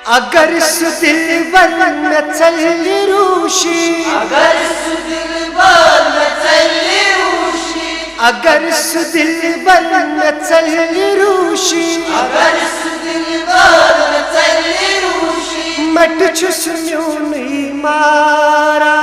अगर सु दिलबर में चली रूशी, अगर सु दिलबर में चली रूशी, अगर सु दिलबर में चली रूशी, अगर सु दिलबर में चली रूशी, मट छुस म्यूनी मारा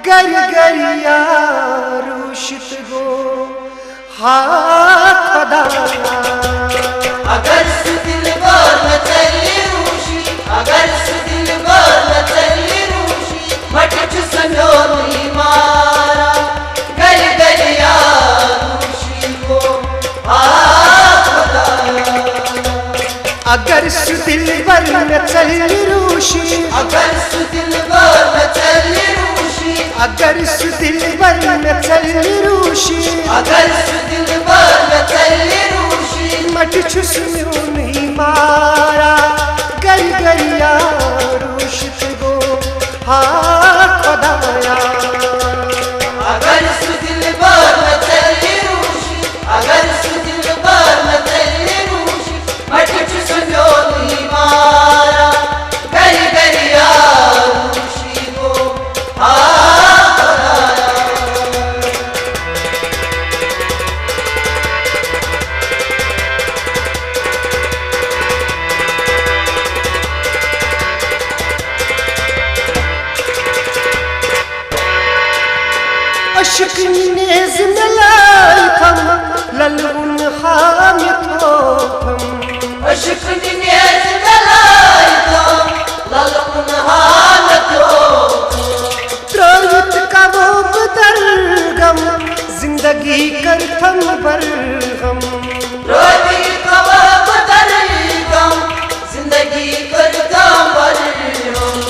गर गरिया रूशित गो हाँ खुदाया। अगर सु दिलबर में चली रूशी, अगर सु दिलबर में चली रूशी, मट छुस म्यूनी मारा गर गरिया रूशी गो हाँ खुदाया। अगर सु दिलबर में चली रूशी, अगर सु दिलबर में चली रूशी, अगर सु दिलबर में चली रूशी, अगर सु दिलबर में चली रूशी, मट छुस म्यूनी मारा गर गरिया रूशित गो हाँ खुदाया। अगर सु दिलबर में चली रूशी, अगर सु दिलबर में चली रूशी, मट छुस म्यूनी मारा गर गरिया रूशी गो हाँ खुदाया। अशक नेज मिलाई थम ललउन हामिद हो थम, अशक नियत गलाई तो ललउन हालत हो, त्रोहित का वो बदरगम जिंदगी कर थम बरगम, रोजी कबाब दरगम जिंदगी करता बरगम,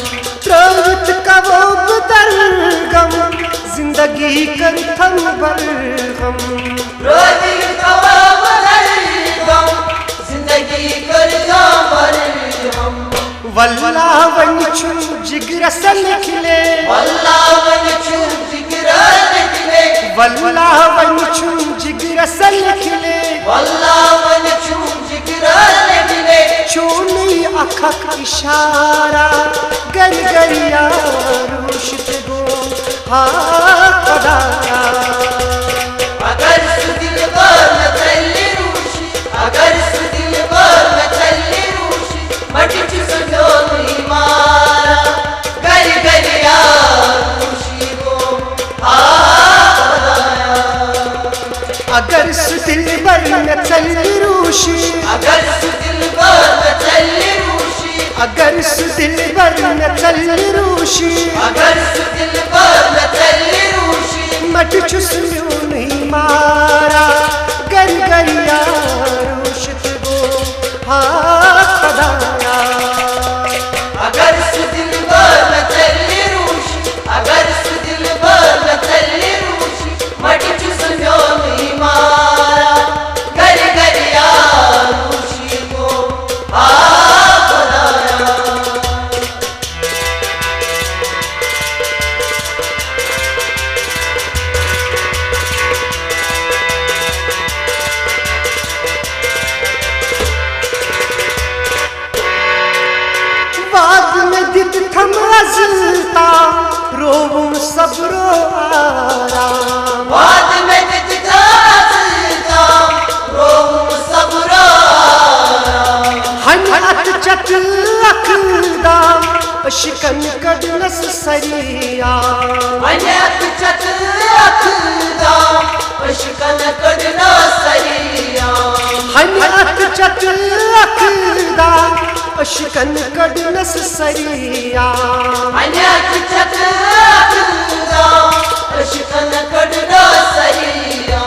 त्रोहित का वो बदरगम जिंदगी कर थम बरगम। रोजी कबाब दरगम जिंदगी करता बरगम। वल्लाह वन छुम जिगर से निकले, वल्लाह वन छू जिगरा निकले, वल्लाह वन छुम जिगर से निकले, वल्लाह वन छू जिगरा निकले, चोनी अखक इशारा गर गरिया रूशित गो हाँ खुदाया। अगर सु दिलबर में चली रूशी, अगर सु दिलबर में चली रूशी, मट छुस म्यूनी मारा गर गरिया रूशी गो हाँ खुदाया। अगर सु दिलबर में चली रूशी, अगर सु दिलबर में चली रूशी, अगर सु दिलबर में चली रूशी, अगर सु दिलबर में चली रूशी, मट छुस म्यूनी मारा गर गरिया रूशित गो हाँ खुदाया। अगर सु दिलबर में चली रूशी, अगर सु दिलबर में चली रूशी, मट छुस म्यूनी मारा गर गरिया रूशी गो हाँ खुदाया। बाद में दित थम अजलता रोवुम सबरो आराम, बाद में दिखता सिलता रोम सबरा हनअत चत अखदाम शिकन कदनस सरिया, अनत चत अखदा अशकन कदना सरिया, हनअत चत अखदाम शिकन कदनस सरिया। अनत चत अखदा अशकन कदना सरिया।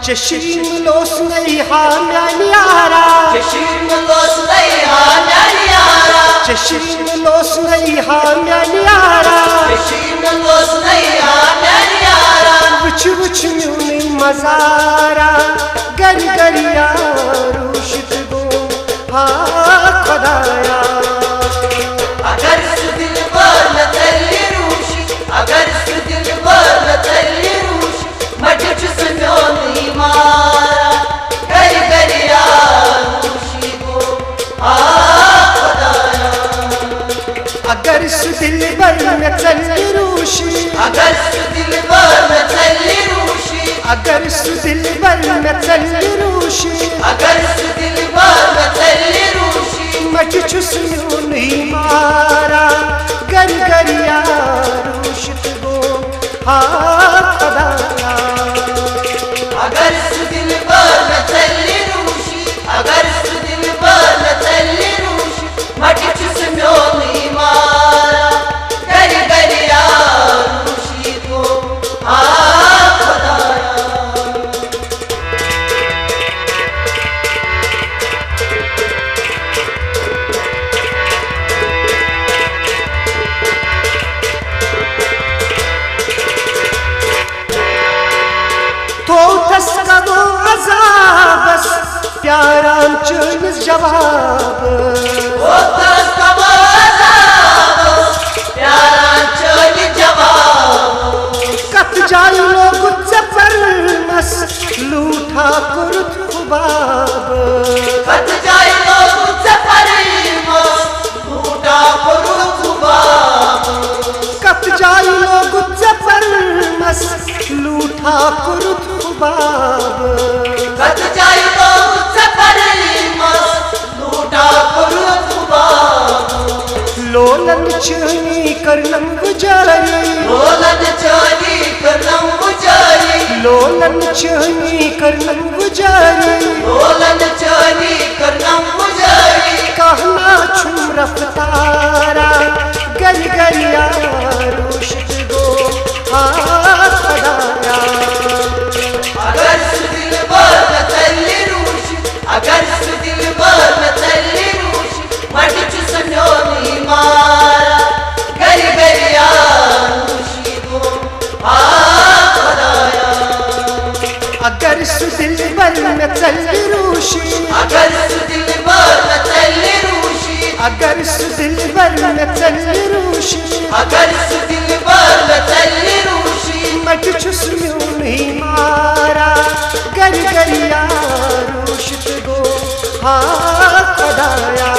चशीम लोस नहीं हाम्यानियारा, चशीम लोस नहीं हान्यारा, चशीम लोस नहीं हाम्यानियारा, चशीम लोस नहीं हान्यारा, वुच वुच म्यूनी मजारा गर गरिया रूशित गो हाँ खुदाया। अगर सु दिलबर में चली रूशी, अगर सु दिलबर में चली रूशी, मट छुस म्यूनी मारा गर गरिया रूशी गो हाँ खुदाया। अगर सु दिलबर में चली रूशी, अगर सु दिलबर में चली रूशी, अगर सु दिलबर में चली रूशी, अगर सु दिलबर में चली रूशी, मट छुस्नु नहीं मारा गर गरिया रूशित गो हाँ खदाया। अगर सु दिलबर में चली रूशी, अगर सु दिलबर में चली रूशी, मट छुस्नु नहीं मारा गर गरिया रूशित गो हाँ खदाया। तो तस्कबो अजाबस प्याराम चुनिस जवाब, ओ तस्कबो अजाबस प्याराम चुनिस जवाब, कत जाय लोग जफरमस लूठा कुरुत खुबाब, कत जाय लोग जफरमस लूठा कुरुत खुबाब, कत जाय लोग जफरमस लूठा कुरुत खुबाब, कत जाय लोग जफरमस लूठा कुरुत खुबाब। लोलन चुनी करनम गुजारी, लोलन चुनी करनम गुजारी, लोलन चुनी करनम गुजारी, लोलन चुनी करनम गुजारी, कहना छुम रफ्तारा गर गरिया रूशित गो हाँ खदाया। अगर सु दिलबर में चली रूशी, अगर सु दिलबर में चली रूशी, मट छुस्नु नहीं मारा गर गरिया रूशी गो हाँ खदाया। अगर सु दिलबर में चली रूशी, अगर सु दिलबर में चली रूशी, अगर सु दिलबर में चली रूशी, अगर सु दिलबर में चली रूशी, मट छुस्नु नहीं मारा गर गरिया रूशित गो हाँ खदाया।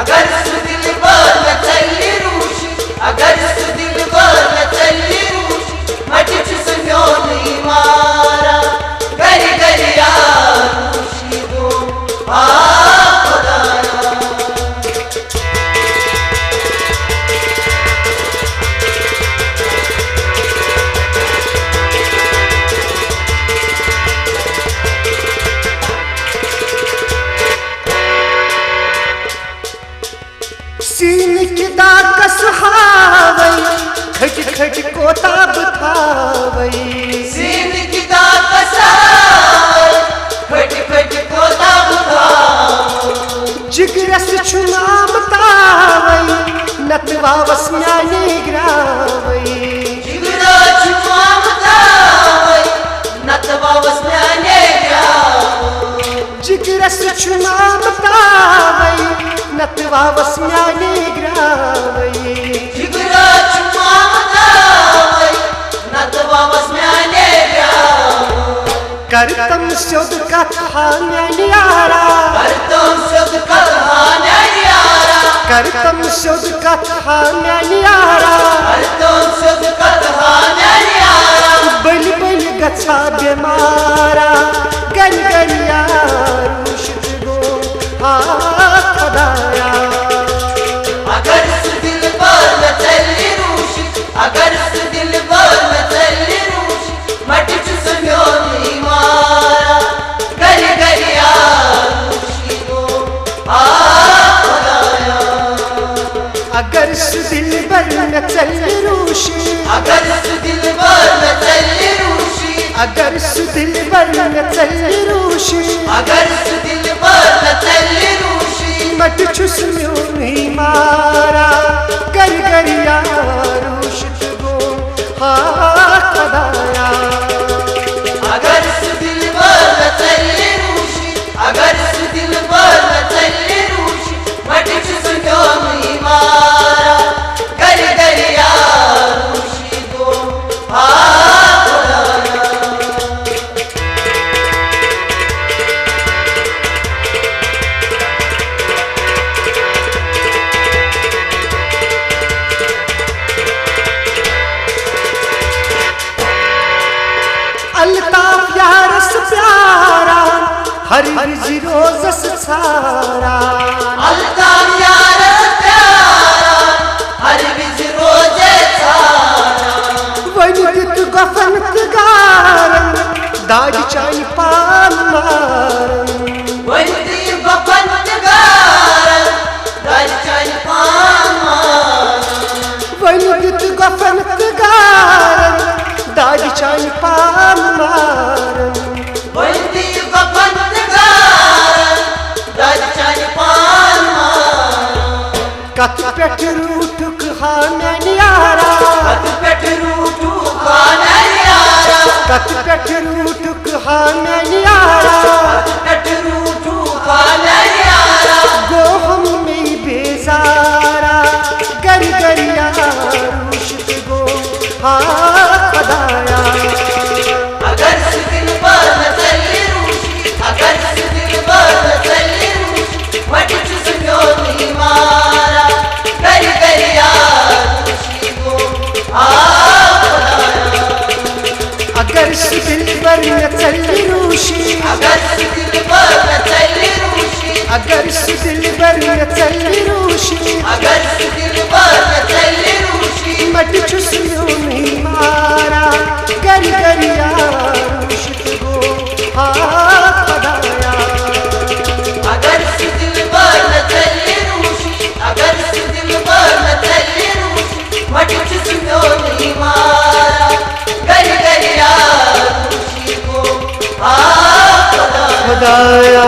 अगर सु दिलबर में चली रूशी, अगर सु दिलबर में चली रूशी, मट छुस्नु नहीं मारा गर गरिया रूशी गो हाँ खदाया। सीन की दाग का सुहावई खट खट कोताब थावई, सीन की दाग का सहाय, फट फट कोता बुधाओ, जिगरस छुनाम तावई नतवा वस्याने ग्रावई, जिगरा छुपाम दावई, नतवा वस्याने ग्रावो, जिगरस छुनाम तावई नतवा वस्याने ग्रावई, जिगरा छुपाम दावई, नतवा वस्याने ग्रावो, करतम सुद कथा न्यारा, करतम सुध कथा न्यारा, करतम सुद कथा न्यारा, करतम सुध कथा न्यारा, बल बल गछा बेमारा गर गरिया रूशित गो हाँ खदाया। अगर सु दिलबर में चली रूशी, अगर सु दिलबर में चली रूशी, मट छुस्नु नहीं मारा गर गरिया रूशी गो हाँ खदाया। अगर सु दिलबर में चली रूशी, अगर सु दिलबर में चली रूशी, अगर सु दिलबर में चली रूशी, अगर सु दिलबर में चली रूशी, मट छुस्नु नहीं मारा गर गरिया रूशित गो हाँ खदाया। अगर सु दिलबर में चली रूशी, अगर सु दिलबर में चली रूशी, मट छुस्नु नहीं मारा गर गरिया रूशी गो हाँ खदाया। हर विज रोजस सारा अल्ताफ यारस प्यारा हर विज रोजे सारा वनित गफन गारन दाज चाई पान मारन वनित गफन गारन दाज चाई पान मारन वनित गफन गारन दाज चाई पान मारन वनित गफन गारन दाज चाई पान मारन कत पेट रूठुक हानन यारा कत पेट रूठू खानन यारा कत पेट रूठुक हानन यारा कत पेट रूठू खानन यारा गो हम में बेजारा गर गरिया रूशत गो हाँ खदाया अगर से दिल पर न चली रूशी अगर से दिल पर न चली रूशी मट चुस्म्यो नहीं मारा गरी गरिया रूशी को अगर से दिल पर न चली रूशी अगर से दिल पर न चली रूशी अगर से दिल पर न चली रूशी अगर से दिल पर न चली रूशी मट चुस्म्यो नहीं मारा गर गरिया रूशत गो हाँ खदाया अगर से दिल पर न चली रूशी अगर से दिल पर न चली रूशी मट चुस्म्यो नहीं मारा गरी गरिया रूशी को खदाया